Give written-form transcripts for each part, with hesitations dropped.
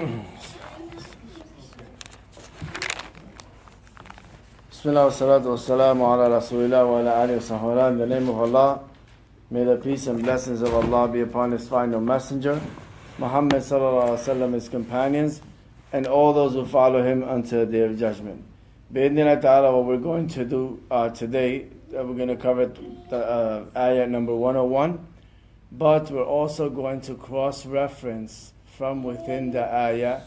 Bismillah wa salatu wa salamu ala rasulillah wa ala alihi wa sahbihi. In the name of Allah, may the peace and blessings of Allah be upon His final messenger, Muhammad sallallahu alaihi wasallam, his companions, and all those who follow him until the day of judgment. Bi'idhnillah ta'ala, what we're going to do today, we're going to cover the ayah number 101, but we're also going to cross-reference from within the ayah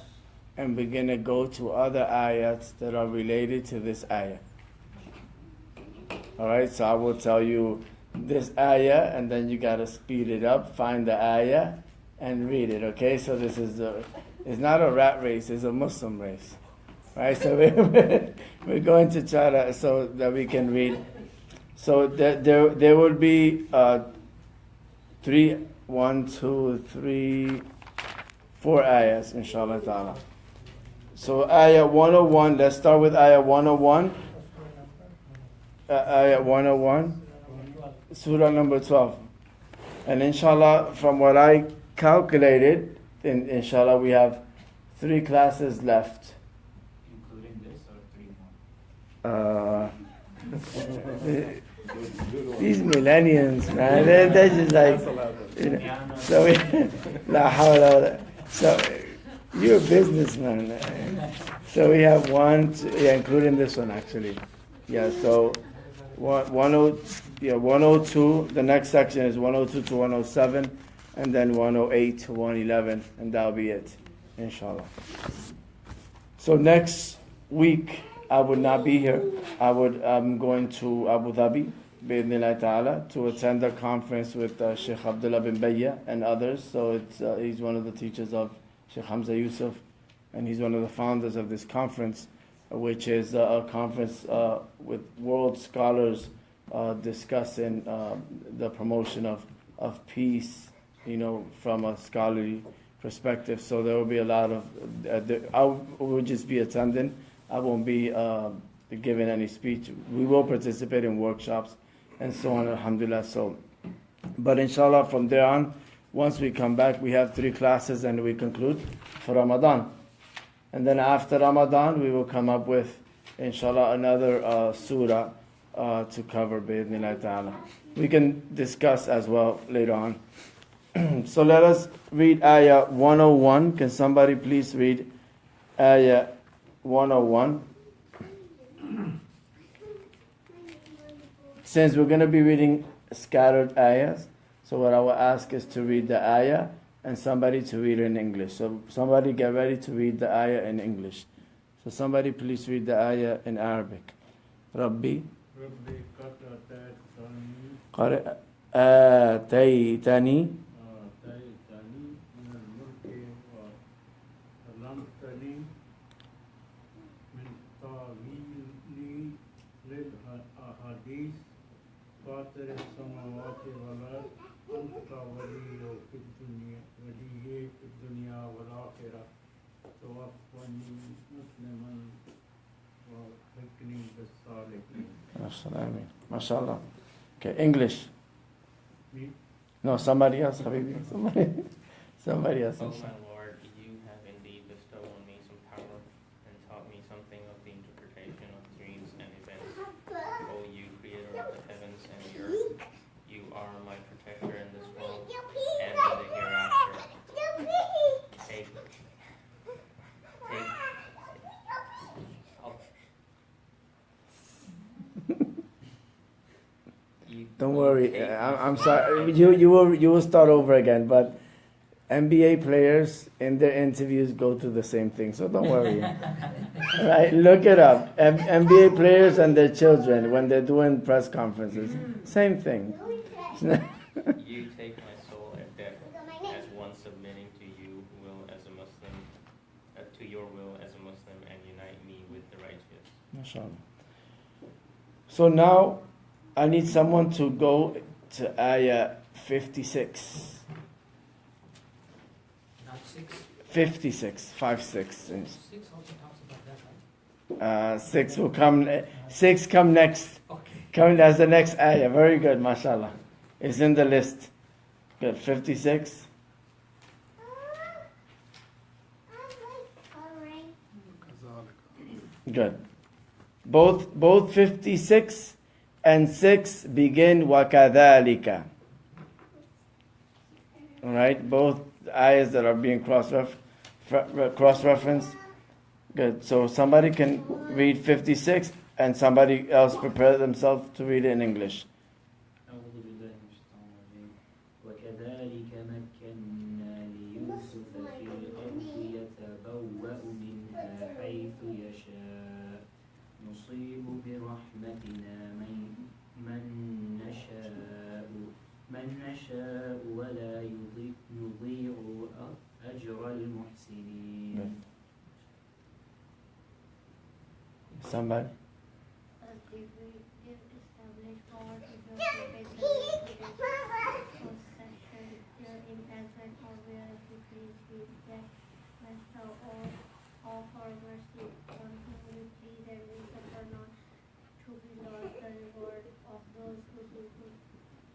and we're going to go to other ayats that are related to this ayah. Alright, so I will tell you this ayah and then you got to speed it up, find the ayah and read it, okay? So this is it's not a rat race, it's a Muslim race. Right, so we're going to try to, so that we can read. So there will be 4 ayahs, inshallah ta'ala. So ayah 101, let's start with ayah 101. Ayah 101, surah number 12. And inshallah, from what I calculated, inshallah we have 3 classes left. These millennials, man, they're just like, so you're a businessman. So we have 1, including this one actually. Yeah, so 102, the next section is 102 to 107, and then 108 to 111, and that'll be it, inshallah. So next week, I would not be here. I'm going to Abu Dhabi, bi'idhnillah ta'ala, to attend a conference with Sheikh Abdullah bin Bayya and others. So he's one of the teachers of Sheikh Hamza Yusuf, and he's one of the founders of this conference, which is a conference with world scholars discussing the promotion of peace, from a scholarly perspective. So there will be a lot of, I will just be attending. I won't be giving any speech. We will participate in workshops and so on, alhamdulillah. So, but inshallah, from there on, once we come back, we have 3 classes and we conclude for Ramadan. And then after Ramadan, we will come up with, inshallah, another surah to cover, bi'idhnillah ta'ala. We can discuss as well later on. So let us read ayah 101. Can somebody please read ayah 101. Since we're going to be reading scattered ayahs, so what I will ask is to read the ayah and somebody to read it in English. So somebody get ready to read the ayah in English. So somebody please read the ayah in Arabic. Rabbi qad ataytani MashaAllah. Okay, English. Me? No, somebody else, Habibi. Somebody else. Oh my Lord, you have indeed bestowed on me some power and taught me something of the interpretation of dreams and events. O you, creator of the heavens and the earth, you are my protector in this world and in the hereafter. Don't worry, I'm sorry. You will start over again. But NBA players in their interviews go through the same thing, so don't worry. Right? Look it up. NBA players and their children when they're doing press conferences, same thing. You take my soul at death as one submitting to you will as a Muslim, to your will as a Muslim, and unite me with the righteous. MashaAllah. So now I need someone to go to ayah 56. Not 6. 56, 5, 6. 6 also talks about that, right? 6 will come. 6 come next. Okay. Coming as the next ayah. Very good, mashallah. It's in the list. Good. 56. Good. Both 56 and 6 begin وَكَذَلِكَ. Alright, both ayahs that are being cross-referenced. Good. So somebody can read 56 and somebody else prepare themselves to read it in English. أعوذ بالله من الشيطان الرجيم وكذلك مكنا ليوسف في الأرض يتبوأ منها حيث يشاء نصيب برحمتنا من نشاء ولا نضيع أجر المحسنين. Somebody? Did establish God is your possession in Advent or where he please you that bestow all for mercy on whom you please and we suffer not to be lost the reward of those who do good.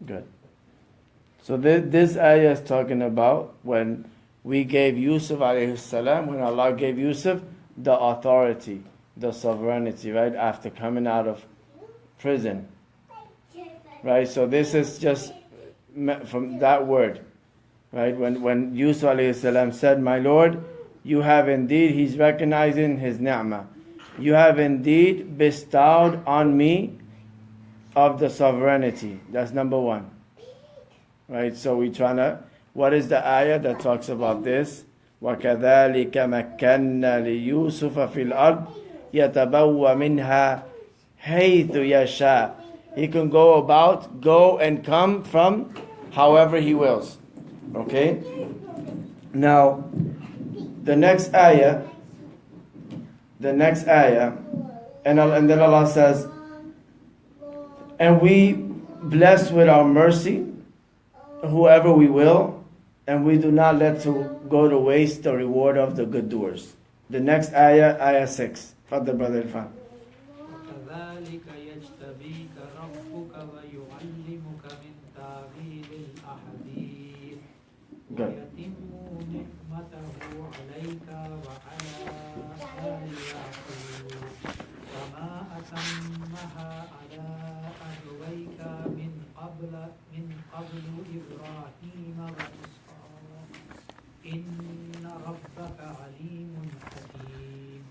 Good. So this ayah is talking about when we gave Yusuf alayhi salam, when Allah gave Yusuf the authority, the sovereignty, right, after coming out of prison. Right, so this is just from that word. Right, when Yusuf alayhi salam said, "My Lord, you have indeed," he's recognizing his ni'mah. "You have indeed bestowed on me of the sovereignty." That's number one. Right, so we're trying to, what is the ayah that talks about this? وَكَذَلِكَ مَكَّنَّا لِيُوسُفَ فِي الْأَرْضِ يَتَبَوَّ مِنْهَا حَيْثُ يَشَاءُ. He can go and come from however he wills. Okay? Now, the next ayah, and then Allah says, "And we bless with our mercy whoever we will, and we do not let to go to waste the reward of the good doers." The next ayah, ayah 6. Father Brother Irfan. وكذلك يجتبيك ربك ويعلمك من تأويل الأحاديث ويتم نعمته عليك وعلى آل يعقوب كما أتمها على أبويك من قبل إبراهيم وإسحاق إن ربك عليم حكيم.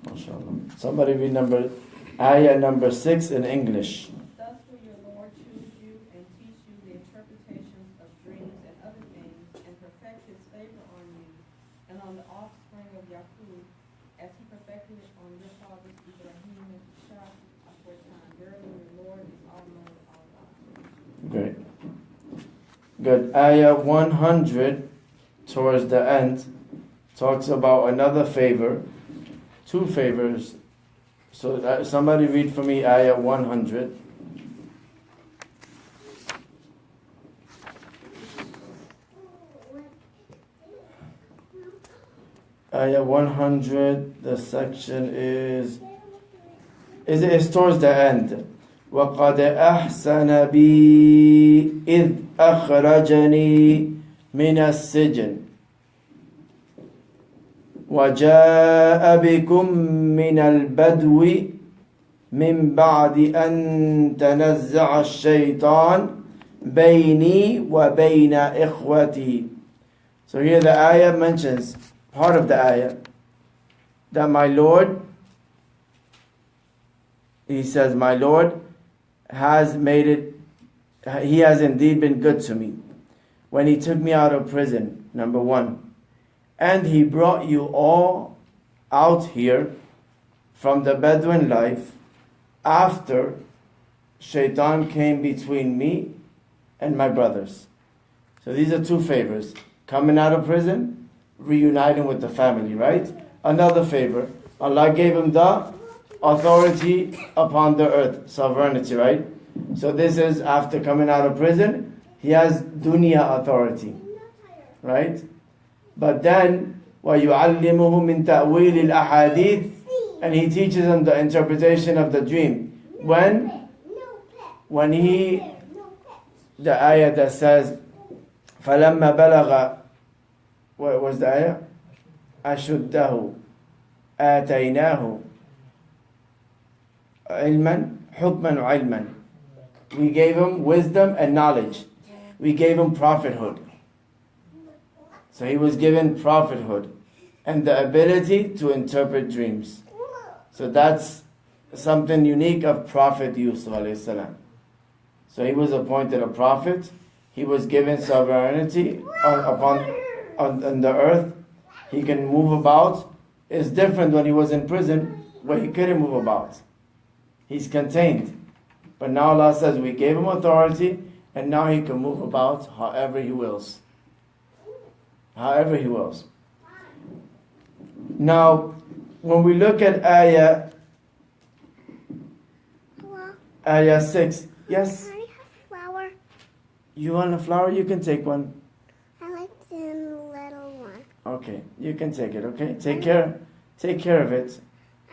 MashaAllah. Somebody read ayah number 6 in English. Thus will your Lord choose you and teach you the interpretations of dreams and other things, and perfect his favor on you and on the offspring of Yaqub, as he perfected it on your fathers Ibrahim and Ishaq for a time. Verily your Lord is all-knowing, all-wise. Great. Good. Ayah 100 towards the end talks about another favor, 2 favors. So somebody read for me ayah 100. Ayah 100, the section is towards the end. وَقَدْ أَحْسَنَ بِي إِذْ أَخْرَجَنِي مِنَ السِّجْنِ وَجَاءَ بِكُم مِّنَ الْبَدْوِ مِن بَعْدِ أَن تَنَزَّعَ الشَّيْطَانُ بَيْنِي وَبَيْنَ إِخْوَتِي. So here the ayah mentions, part of the ayah, that my Lord, he says, my Lord has made it, he has indeed been good to me when he took me out of prison, number 1. And he brought you all out here from the Bedouin life after Shaitan came between me and my brothers. So these are 2 favors. Coming out of prison, reuniting with the family, right? Another favor. Allah gave him the authority upon the earth, sovereignty, right? So this is after coming out of prison, he has dunya authority, right? But then, وَيُعَلِّمُهُ مِن تَأْوِيلِ الْأَحَادِيثِ, and he teaches him the interpretation of the dream. When he, the ayah that says, فَلَمَّا بَلَغَ, what was the ayah? أَشُدَّهُ. آتيناه علما حكما وعلما. We gave him wisdom and knowledge. We gave him prophethood. So he was given prophethood and the ability to interpret dreams. So that's something unique of Prophet Yusuf alayhi salam. So he was appointed a prophet. He was given sovereignty on the earth. He can move about. It's different when he was in prison where he couldn't move about. He's contained. But now Allah says we gave him authority and now he can move about however he wills. However he wills. Now, when we look at ayah 6, yes? Can I have flower? You want a flower? You can take one. I like the little one. Okay, you can take it, okay? Take care of it.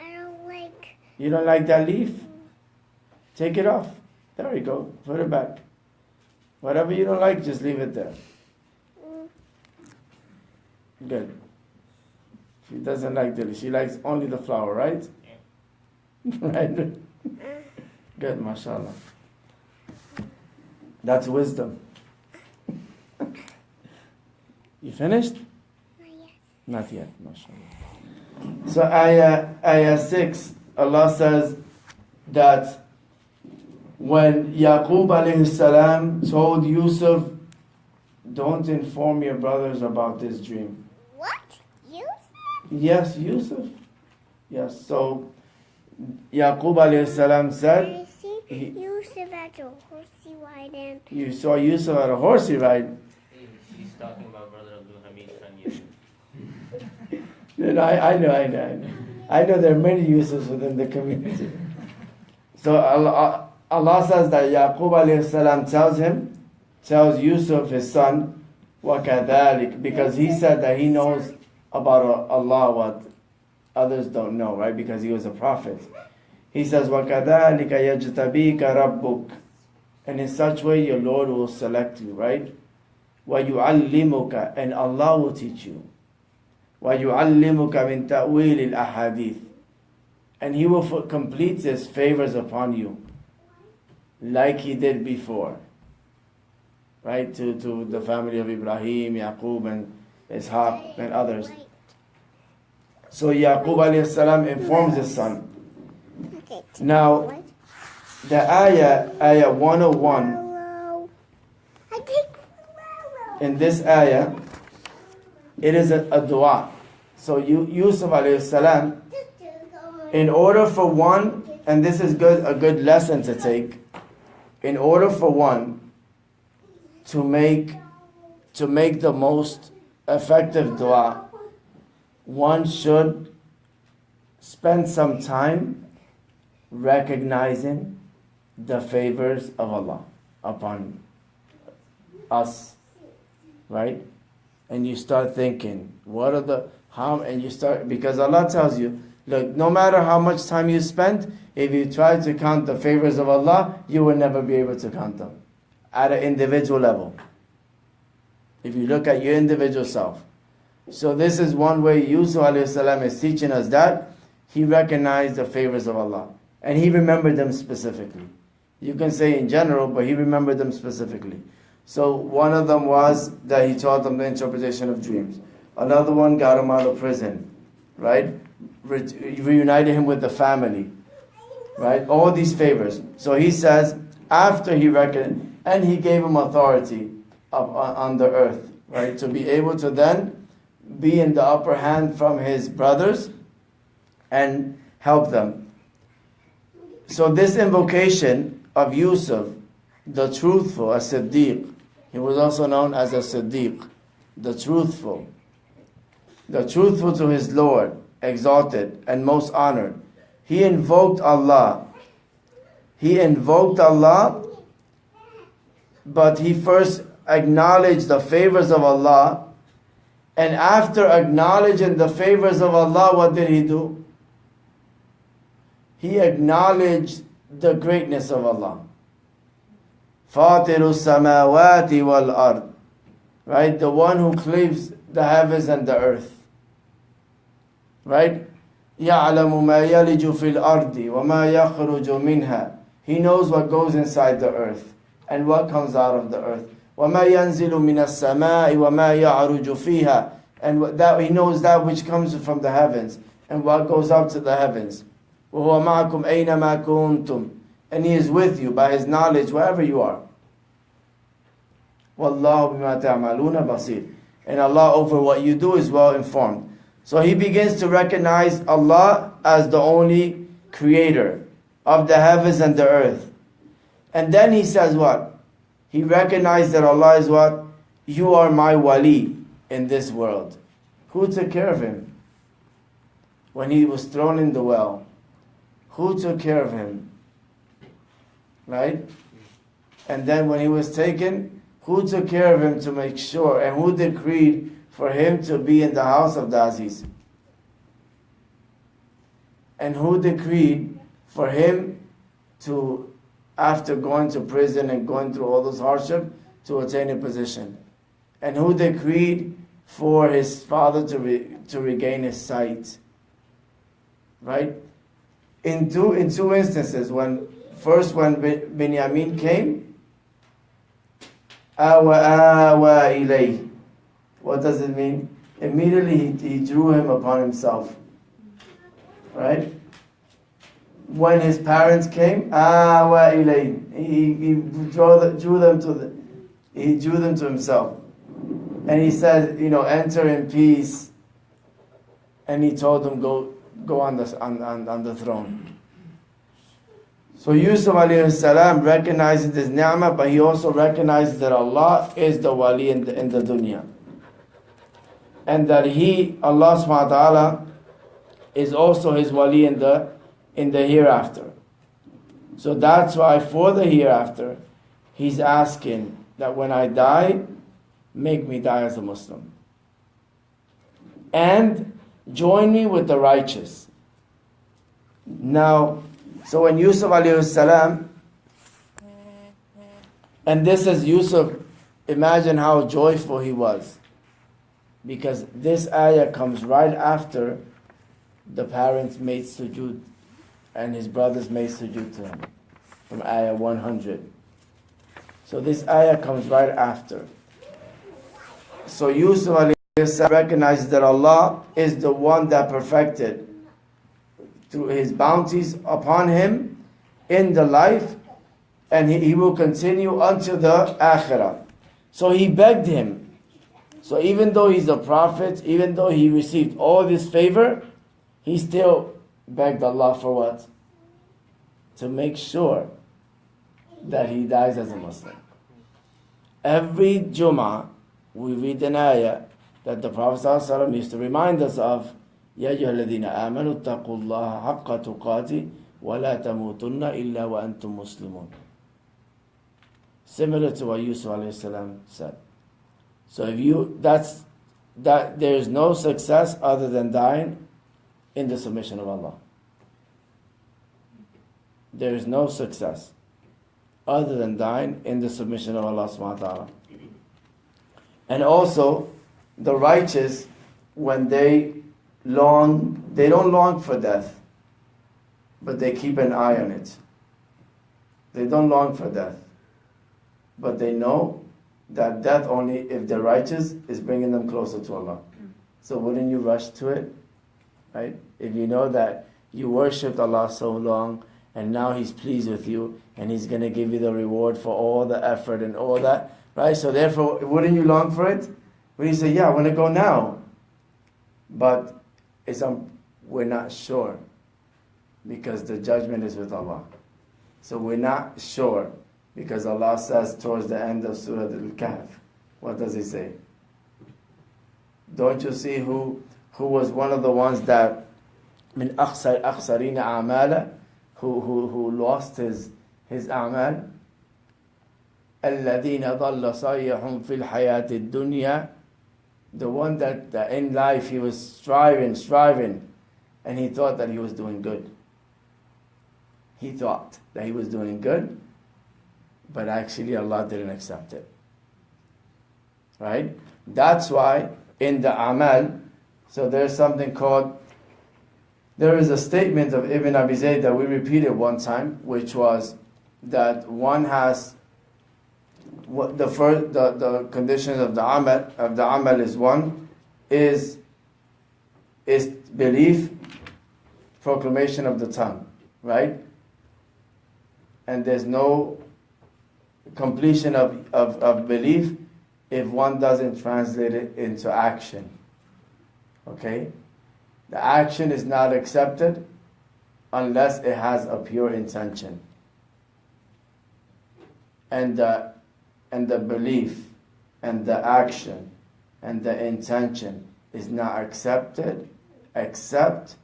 I don't like. You don't like that leaf? Take it off. There you go. Put it back. Whatever you don't like, just leave it there. Good. She doesn't like the leaf. She likes only the flower, right? Yeah. Right? Good, mashallah. That's wisdom. You finished? Not yet. Not yet, mashallah. So ayah 6, Allah says that when Yaqub alayhi salam told Yusuf, don't inform your brothers about this dream. What? You? Yes, Yusuf. Yes, so Yaqub alayhi salam said, I see Yusuf at a horsey ride and you saw Yusuf at a horsey ride. He's talking about Brother Abdul Hamid Khan Yusuf. I know there are many Yusufs within the community. So Allah says that Yaqub alayhi salam tells Yusuf, his son, وَكَذَلِكَ, because he said that he knows about Allah what others don't know, right? Because he was a prophet. He says, وَكَذَلِكَ يَجْتَبِيكَ رَبُّكَ, and in such way your Lord will select you, right? وَيُعَلِّمُكَ, and Allah will teach you. وَيُعَلِّمُكَ مِن تَأْوِيلِ الْأَحَادِيثِ, and He will complete His favors upon you, like He did before, right? To the family of Ibrahim, Yaqub, and Ishaq, and others. So Yaqub alayhi salam informs his son. okay. Now, the ayah 101, Hello. I take flower. in this ayah, it is a dua. So Yusuf alayhi salam, in order for one, and this is a good lesson to take, in order for one to make the most effective dua, one should spend some time recognizing the favors of Allah upon us, right? And you start thinking, because Allah tells you, look, no matter how much time you spend, if you try to count the favors of Allah, you will never be able to count them at an individual level. If you look at your individual self. So this is one way Yusuf alayhi salam is teaching us that he recognized the favors of Allah. And he remembered them specifically. You can say in general, but he remembered them specifically. So one of them was that he taught them the interpretation of dreams. Another one got him out of prison, right? Reunited him with the family, right? All these favors. So he says, after he recognized, and he gave him authority on the earth, right? To be able to then be in the upper hand from his brothers and help them. So this invocation of Yusuf, the truthful, a Siddiq, he was also known as a Siddiq, the truthful to his Lord, exalted and most honored. He invoked Allah, but he first acknowledged the favors of Allah. And after acknowledging the favors of Allah, what did he do? He acknowledged the greatness of Allah. Fatiru samawati wal ard. Right? The one who cleaves the heavens and the earth. Right? يعلم ما يلج في الأرض وما يخرج منها. He knows what goes inside the earth and what comes out of the earth. وما ينزل من السماء وما يعرج فيها. And that he knows that which comes from the heavens and what goes up to the heavens. وهو معكم أينما كنتم. And he is with you by his knowledge wherever you are. وَاللَّهُ بِمَا تَعْمَلُونَ بَصِيرٌ. And Allah over what you do is well informed. So he begins to recognize Allah as the only creator of the heavens and the earth. And then he says what? He recognized that Allah is what? You are my wali in this world. Who took care of him when he was thrown in the well? Who took care of him? Right? And then when he was taken, who took care of him to make sure? And who decreed for him to be in the house of the Aziz? And who decreed for him to, after going to prison and going through all those hardship, to attain a position? And who decreed for his father to regain his sight? Right? In two instances, when Binyamin came, awa ilayh. What does it mean? Immediately he drew him upon himself. Right? When his parents came, awa ilayh. He drew them to himself. And he said, enter in peace. And he told them, go on the throne. So Yusuf alayhi salam recognizes this ni'mah, but he also recognizes that Allah is the wali in the dunya. And that Allah subhanahu wa ta'ala, is also his wali in the hereafter. So that's why for the hereafter, he's asking that when I die, make me die as a Muslim. And join me with the righteous. Now, so when Yusuf alayhi salam, and this is Yusuf, imagine how joyful he was. Because this ayah comes right after the parents made sujood and his brothers made sujood to him. From ayah 100. So this ayah comes right after. So Yusuf alayhi salam recognizes that Allah is the one that perfected through his bounties upon him in the life, and he will continue unto the akhirah. So he begged him. So even though he's a prophet, even though he received all this favor, he still begged Allah for what? To make sure that he dies as a Muslim. Every Jummah, we read an ayah that the Prophet ﷺ used to remind us of, يا أيها الذين آمنوا اتقوا الله حق تقاته ولا تموتن إلا وأنتم مسلمون. Similar to what Yusuf alayhi salam said. So there is no success other than dying in the submission of Allah. There is no success other than dying in the submission of Allah subhanahu wa ta'ala. And also, the righteous, when they don't long for death, but they keep an eye on it. They don't long for death, but they know that death only, if they're righteous, is bringing them closer to Allah. So wouldn't you rush to it? Right? If you know that you worshipped Allah so long, and now He's pleased with you, and He's going to give you the reward for all the effort and all that, right? So therefore, wouldn't you long for it? When you say, yeah, I want to go now. But we're not sure, because the judgment is with Allah. So we're not sure, because Allah says towards the end of Surah Al-Kahf, what does He say? Don't you see who was one of the ones that min akhsarina a'mala, who lost his a'mal? الَّذِينَ ضَلَّ صَيْحٌ فِي الْحَيَاةِ الدُّنْيَا. The one that in life he was striving, and he thought that he was doing good. He thought that he was doing good, but actually Allah didn't accept it. Right? That's why in the amal, so there's something called There is a statement of Ibn Abi Zayd that we repeated one time, which was that one has what the conditions of the amal is one is belief, proclamation of the tongue, right? And there's no completion of belief if one doesn't translate it into action. Okay? The action is not accepted unless it has a pure intention. And the belief and the action and the intention is not accepted except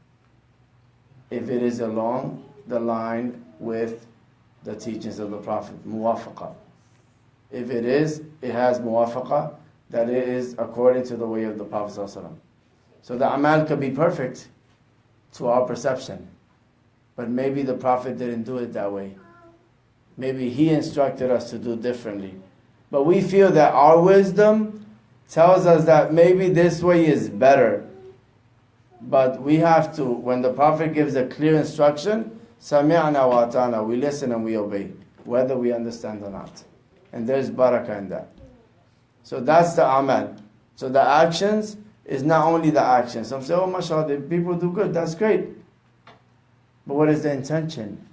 if it is along the line with the teachings of the Prophet. Muwafaqa. If it is, it has muwafaqa, that it is according to the way of the Prophet ﷺ. So the amal could be perfect to our perception, but maybe the Prophet didn't do it that way. Maybe he instructed us to do differently. But we feel that our wisdom tells us that maybe this way is better. But we have to, when the Prophet gives a clear instruction, sami'na wa ata'na, we listen and we obey, whether we understand or not. And there's barakah in that. So that's the amal. So the actions is not only the action. Some say, oh mashallah, the people do good, that's great. But what is the intention?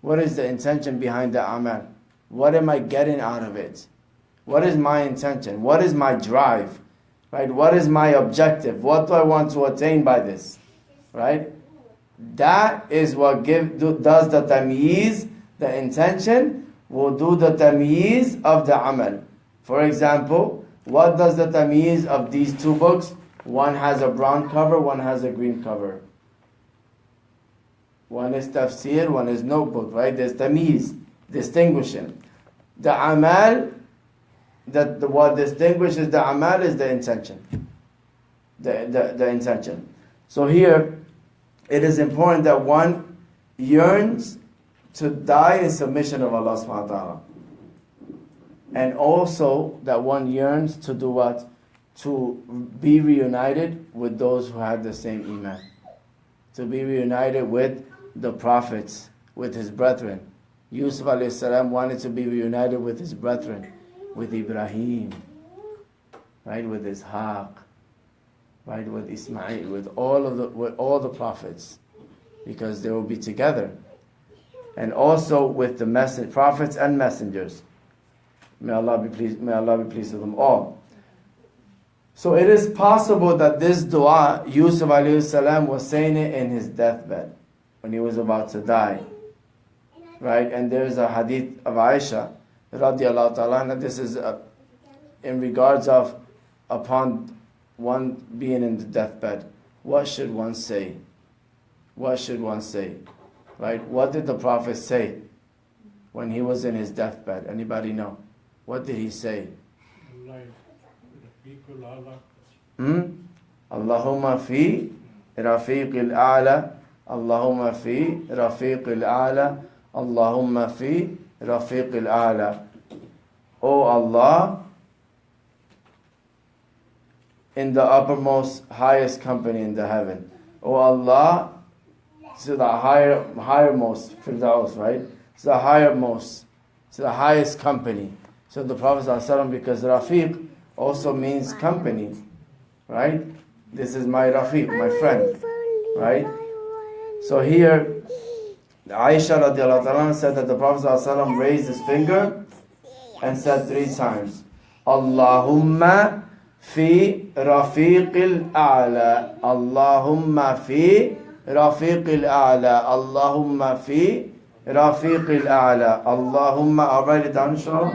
What is the intention behind the amal? What am I getting out of it? What is my intention? What is my drive? Right? What is my objective? What do I want to attain by this? Right? That is what does the tamyiz, the intention, will do the tamyiz of the amal. For example, what does the tamyiz of these two books? One has a brown cover, one has a green cover. One is tafsir, one is notebook, right? There's tamyiz, distinguishing. The amal, what distinguishes the amal is the intention. The intention. So here, it is important that one yearns to die in submission of Allah subhanahu wa ta'ala. And also that one yearns to do what? To be reunited with those who had the same iman. To be reunited with the prophets, with his brethren. Yusuf alayhi salam wanted to be reunited with his brethren, with Ibrahim, right, with Ishaq, right, with Ismail, with all the prophets, because they will be together. And also with the prophets and messengers. May Allah be pleased with them all. So it is possible that this dua, Yusuf alayhi salam was saying it in his deathbed, when he was about to die. Right? And there is a hadith of Aisha, radiallahu ta'ala, and this is in regards of upon one being in the deathbed. What should one say? What should one say? Right? What did the Prophet say when he was in his deathbed? Anybody know? What did he say? Allahumma fi rafiq al-a'la, Allahumma fi rafiq al-a'la, Allahumma fi rafiq al-a'la. O Allah, in the uppermost, highest company in the heaven. O Allah, to the highermost, Firdaus, right? To the highermost, to the highest company. So the Prophet ﷺ, because Rafiq also means company, right? This is my Rafiq, my friend, right? So here, Aisha radiallahu ta'ala said that the Prophet ﷺ raised his finger and said 3 times, Allahumma fi rafiq al-a'la, Allahumma fi rafiq al-a'la, Allahumma fi rafiq al-a'la, Allahumma. I'll write it down, inshallah.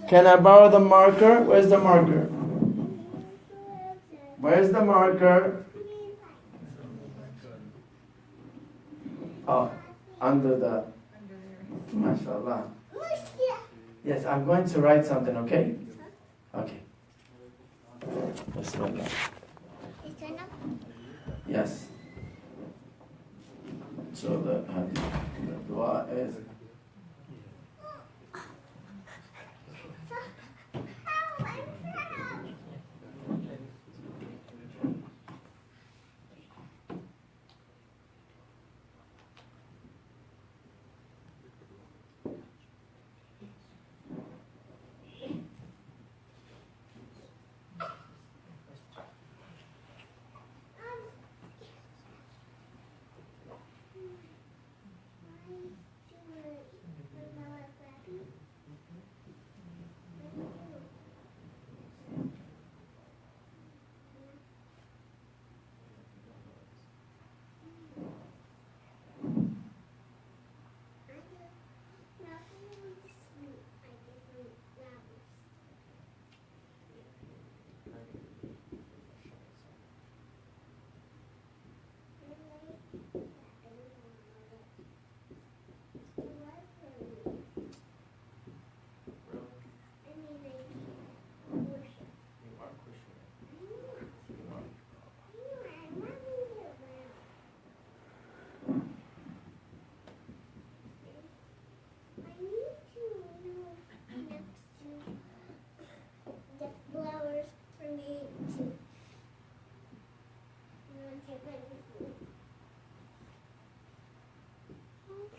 Can I borrow the marker? Where's the marker? Where's the marker? Oh, under the... MashaAllah. Yes, I'm going to write something, okay? Okay. Bismillah. Yes. So the dua is...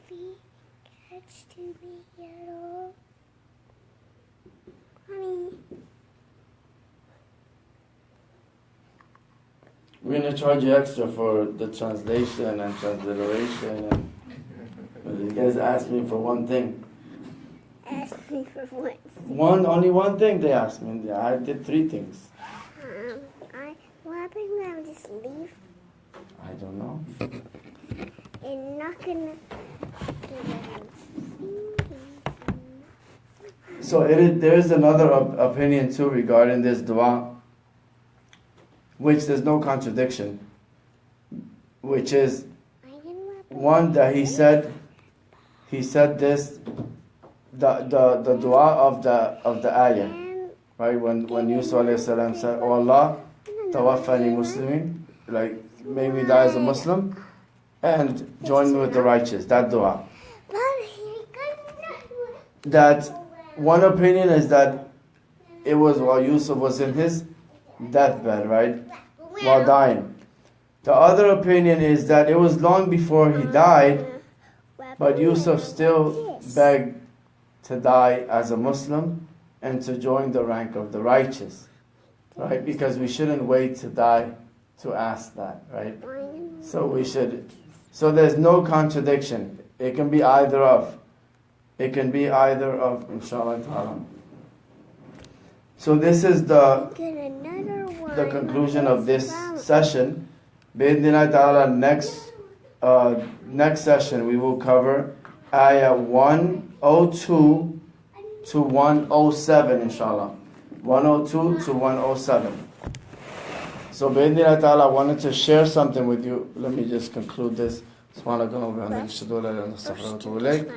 Be catch to me at all. Honey. We're gonna charge you extra for the translation and transliteration. But you guys asked me for one thing. Ask me for what? Only one thing they asked me. I did 3 things. What happens when I just leave I don't know. and not gonna So there is another opinion too regarding this dua, which there's no contradiction, which is one that he said this, the dua of the ayah, right? When Yusuf alayhi salam said, "Oh Allah, tawaffani Muslimin," like make me die as a Muslim, and join me with the righteous. That dua. That one opinion is that it was while Yusuf was in his deathbed, right? While dying. The other opinion is that it was long before he died, but Yusuf still begged to die as a Muslim and to join the rank of the righteous, right? Because we shouldn't wait to die to ask that, right? So we should. So there's no contradiction. It can be either of. It can be either of, inshallah ta'ala. So this is the conclusion of this session. Bi'idhnillah ta'ala, next session we will cover ayah 102 to 107, inshallah. 102 to 107. So bi'idhnillah ta'ala, I wanted to share something with you. Let me just conclude this. سبحانك اللهم وبحمدك اشهد ان لا اله الا انت استغفرك واتوب اليك